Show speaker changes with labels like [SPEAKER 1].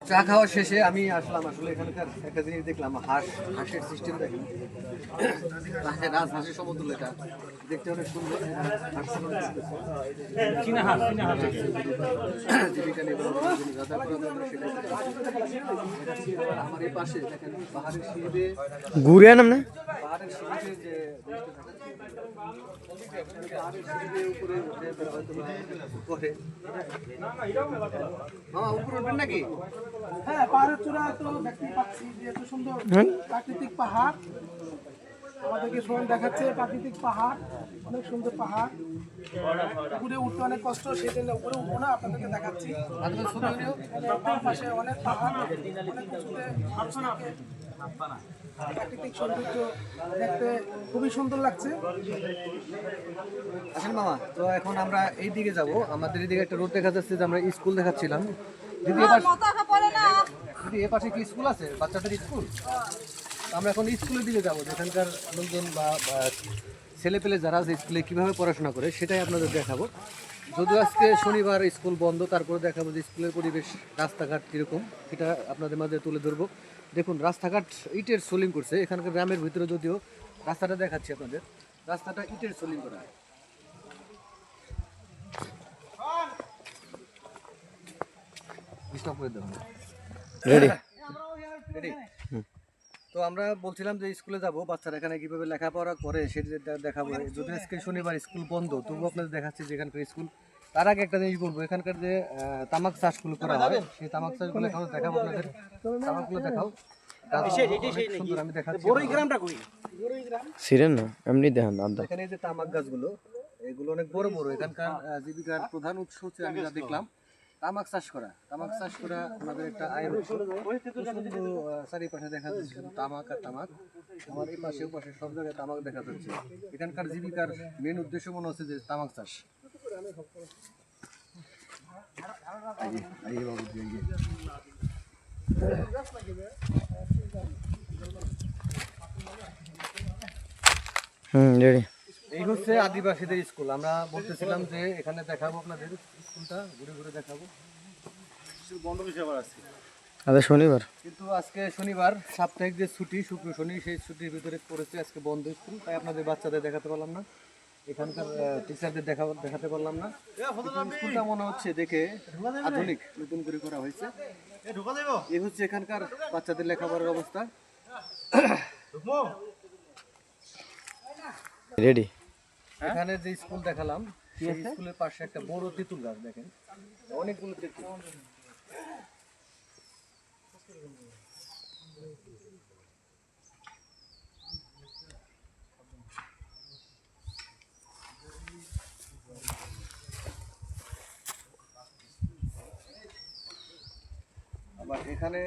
[SPEAKER 1] চা খাওয়া শেষে আমি আসলাম, আসলে এখানকার একটা জিনিস দেখলাম, হাঁসের সিস্টেম দেখলাম। রাজহাঁসের সমতুল্য, এটা দেখতে অনেক সুন্দর। জীবিকা নির্বাহ আমার এই পাশে দেখেন পাহাড়ের সিঁড়ি,
[SPEAKER 2] ঘুরে আনাম না
[SPEAKER 1] পাহাড়ের সিঁড়িতে যে উপরে করে উপরে উঠবেন নাকি?
[SPEAKER 3] হ্যাঁ, পাহাড়ের চূড়ায় তো দেখতে পাচ্ছি যে এত সুন্দর প্রাকৃতিক পাহাড়। আমাদেরকে শোন দেখাচ্ছে প্রাকৃতিক পাহাড়, অনেক সুন্দর পাহাড়। উপরে উঠতে অনেক কষ্ট, সেই জন্য উপরে উঠবো না, আপনাদেরকে দেখাচ্ছি। পাশে অনেক পাহাড়, অনেক কিছুতে প্রাকৃতিক সৌন্দর্য দেখতে খুবই সুন্দর লাগছে।
[SPEAKER 1] আসেন মামা, তো এখন আমরা এই দিকে যাব। আমাদের এদিকে একটা রোড দেখা যাচ্ছে, যে আমরা স্কুল দেখাচ্ছিলাম। দিদি এ পাশে কি স্কুল আছে, বাচ্চাদের স্কুল? আমরা এখন স্কুলের দিকে যাবো, যেখানকার লোকজন বা ছেলে পেলে যারা আছে স্কুলে কীভাবে পড়াশোনা করে সেটাই আপনাদের দেখাবো। যদিও আজকে শনিবার, স্কুল বন্ধ, তারপরে দেখাবো যে স্কুলের পরিবেশ, রাস্তাঘাট কীরকম সেটা আপনাদের মাঝে তুলে ধরবো। দেখুন, রাস্তাঘাট ইটের সোলিং করছে এখানকার গ্রামের ভিতরে, যদিও রাস্তাটা দেখাচ্ছি আপনাদের, রাস্তাটা ইটের সোলিং করা। রেডি? তো আমরা বলছিলাম যে স্কুলে যাব, বাচ্চারা এখানে কিভাবে লেখাপড়া করে সেটা দেখাবো। যদি আজকে শনিবার, স্কুল বন্ধ, তবু আপনাদের দেখাচ্ছি যে এখানকার স্কুল। তার আগে একটা জিনিস বলবো, এখানকার যে তামাক চাষগুলো করা হয় সেই তামাক চাষগুলো এখন দেখাবো আপনাদের। তামাকগুলো দেখাও, সুন্দর আমি দেখাচ্ছি।
[SPEAKER 2] সিরেন না এমনি দেখান আদা।
[SPEAKER 1] এখানে যে তামাক গাছগুলো, এগুলো অনেক বড় বড়। এখানকার জীবিকার প্রধান উৎস হচ্ছে, আমি যা দেখলাম, তামাক চাষ করা। তামাক চাষ করা আমাদের একটা আয়ের উৎস। চারিপাশে দেখা যাচ্ছে শুধু তামাক আর তামাক। আমার এই পাশে পাশে সব জায়গায় তামাক দেখা যাচ্ছে। এখানকার জীবিকার মেন উদ্দেশ্য মনে হচ্ছে যে তামাক চাষ।
[SPEAKER 2] রেডি।
[SPEAKER 1] এই হচ্ছে আদিবাসীদের স্কুল। আমরা বলতেছিলাম যে এখানে দেখাবো আপনাদের স্কুলটা, ঘুরে ঘুরে দেখাবো। বন্ধ বিষয় আছে
[SPEAKER 2] আজ শনিবার,
[SPEAKER 1] কিন্তু আজকে শনিবার, সাপ্তাহিক যে ছুটি, শুক্র শনি, সেই ছুটির ভিতরে পড়েছে আজকে বন্ধ স্কুল, তাই আপনাদের বাচ্চাদের দেখাতে পারলাম না, এখানকার টিচারদের দেখাতে পারলাম না। স্কুলটা মনে হচ্ছে দেখে আধুনিক, নতুন করে করা হয়েছে। এই হচ্ছে এখানকার বাচ্চাদের লেখাপড়ার অবস্থা।
[SPEAKER 2] রেডি।
[SPEAKER 1] এখানে যে স্কুল দেখালাম, সেই স্কুলের পাশে একটা বড় তেঁতুল গাছ, দেখেন অনেকগুলো তেঁতুল। আবার এখানে